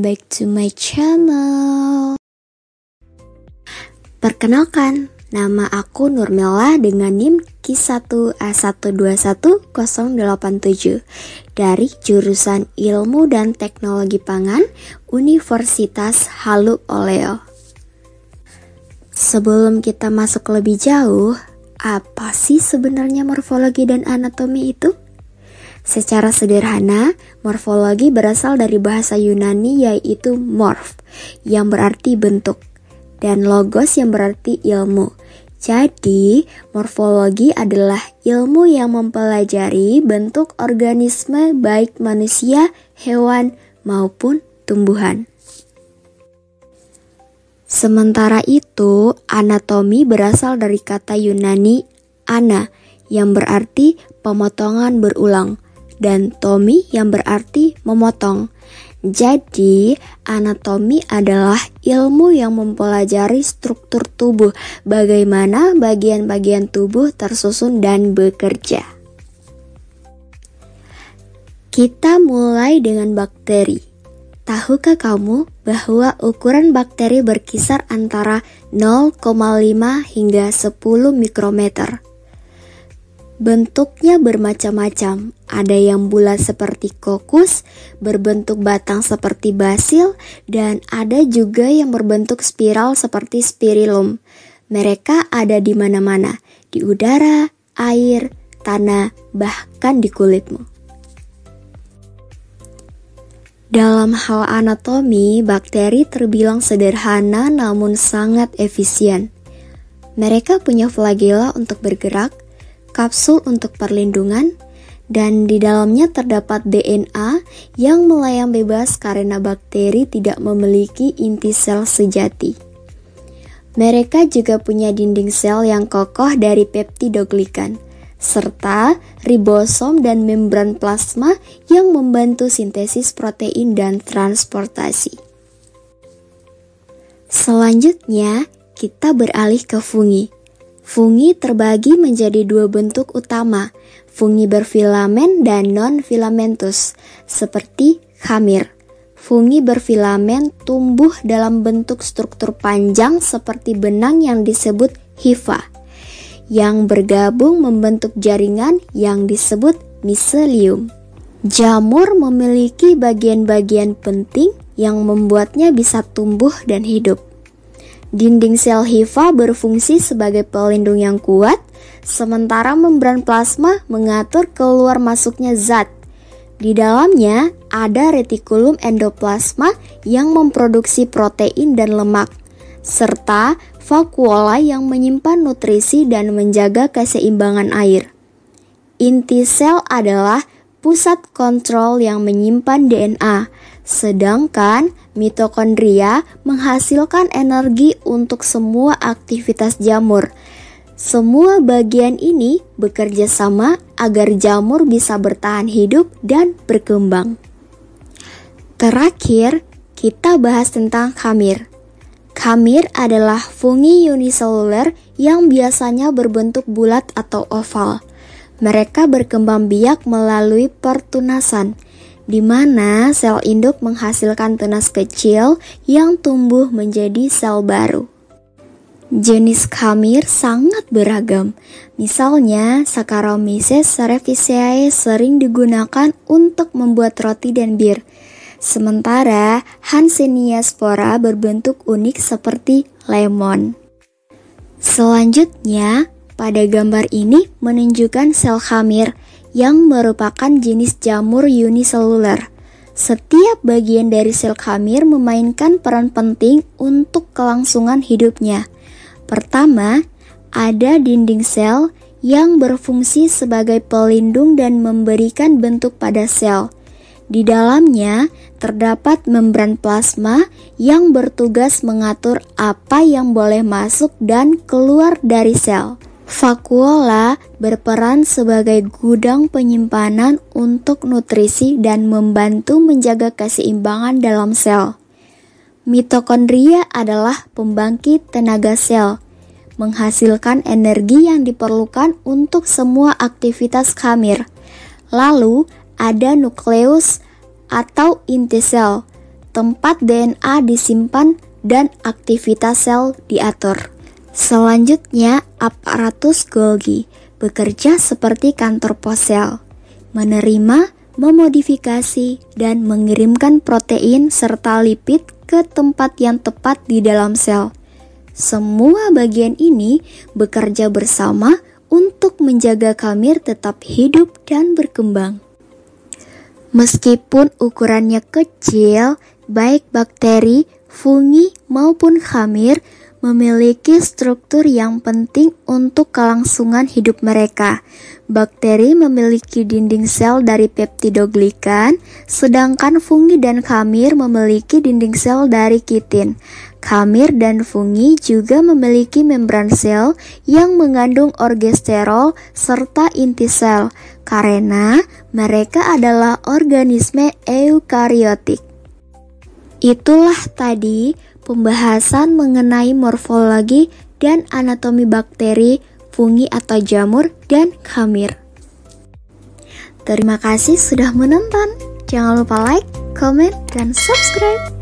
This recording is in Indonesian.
welcome back to my channel. Perkenalkan, nama aku Nurmela dengan NIM Q1A1211087 dari jurusan Ilmu dan Teknologi Pangan Universitas Halu Oleo. Sebelum kita masuk lebih jauh, apa sih sebenarnya morfologi dan anatomi itu? Secara sederhana, morfologi berasal dari bahasa Yunani yaitu morph, yang berarti bentuk, dan logos yang berarti ilmu. Jadi, morfologi adalah ilmu yang mempelajari bentuk organisme baik manusia, hewan, maupun tumbuhan. Sementara itu, anatomi berasal dari kata Yunani ana, yang berarti pemotongan berulang, dan tomi yang berarti memotong. Jadi, anatomi adalah ilmu yang mempelajari struktur tubuh, bagaimana bagian-bagian tubuh tersusun dan bekerja. Kita mulai dengan bakteri. Tahukah kamu bahwa ukuran bakteri berkisar antara 0,5 hingga 10 mikrometer? Bentuknya bermacam-macam, ada yang bulat seperti kokus, berbentuk batang seperti basil, dan ada juga yang berbentuk spiral seperti spirillum. Mereka ada di mana-mana, di udara, air, tanah, bahkan di kulitmu. Dalam hal anatomi, bakteri terbilang sederhana namun sangat efisien. Mereka punya flagela untuk bergerak, kapsul untuk perlindungan, dan di dalamnya terdapat DNA yang melayang bebas karena bakteri tidak memiliki inti sel sejati. Mereka juga punya dinding sel yang kokoh dari peptidoglikan, serta ribosom dan membran plasma yang membantu sintesis protein dan transportasi. Selanjutnya, kita beralih ke fungi. Fungi terbagi menjadi dua bentuk utama, fungi berfilamen dan non-filamentus, seperti khamir. Fungi berfilamen tumbuh dalam bentuk struktur panjang seperti benang yang disebut hifa, yang bergabung membentuk jaringan yang disebut miselium. Jamur memiliki bagian-bagian penting yang membuatnya bisa tumbuh dan hidup. Dinding sel hifa berfungsi sebagai pelindung yang kuat, sementara membran plasma mengatur keluar masuknya zat. Di dalamnya ada retikulum endoplasma yang memproduksi protein dan lemak, serta vakuola yang menyimpan nutrisi dan menjaga keseimbangan air. Inti sel adalah pusat kontrol yang menyimpan DNA, sedangkan mitokondria menghasilkan energi untuk semua aktivitas jamur. Semua bagian ini bekerja sama agar jamur bisa bertahan hidup dan berkembang. Terakhir, kita bahas tentang khamir. Khamir adalah fungi uniseluler yang biasanya berbentuk bulat atau oval. Mereka berkembang biak melalui pertunasan, di mana sel induk menghasilkan tunas kecil yang tumbuh menjadi sel baru. Jenis khamir sangat beragam. Misalnya, Saccharomyces cerevisiae sering digunakan untuk membuat roti dan bir. Sementara Hansenia spora berbentuk unik seperti lemon. Selanjutnya, pada gambar ini menunjukkan sel khamir yang merupakan jenis jamur uniseluler. Setiap bagian dari sel khamir memainkan peran penting untuk kelangsungan hidupnya. Pertama, ada dinding sel yang berfungsi sebagai pelindung dan memberikan bentuk pada sel. Di dalamnya terdapat membran plasma yang bertugas mengatur apa yang boleh masuk dan keluar dari sel. Vakuola berperan sebagai gudang penyimpanan untuk nutrisi dan membantu menjaga keseimbangan dalam sel. Mitokondria adalah pembangkit tenaga sel, menghasilkan energi yang diperlukan untuk semua aktivitas khamir. Lalu, ada nukleus atau inti sel. tempat DNA disimpan dan aktivitas sel diatur. Selanjutnya, aparatus Golgi bekerja seperti kantor pos sel, menerima, memodifikasi, dan mengirimkan protein serta lipid ke tempat yang tepat di dalam sel. Semua bagian ini bekerja bersama untuk menjaga khamir tetap hidup dan berkembang. Meskipun ukurannya kecil, baik bakteri, fungi, maupun khamir memiliki struktur yang penting untuk kelangsungan hidup mereka. Bakteri memiliki dinding sel dari peptidoglikan, sedangkan fungi dan khamir memiliki dinding sel dari kitin. Khamir dan fungi juga memiliki membran sel yang mengandung orgesterol serta inti sel, karena mereka adalah organisme eukariotik. Itulah tadi pembahasan mengenai morfologi dan anatomi bakteri, fungi atau jamur, dan khamir. Terima kasih sudah menonton. Jangan lupa like, comment, dan subscribe.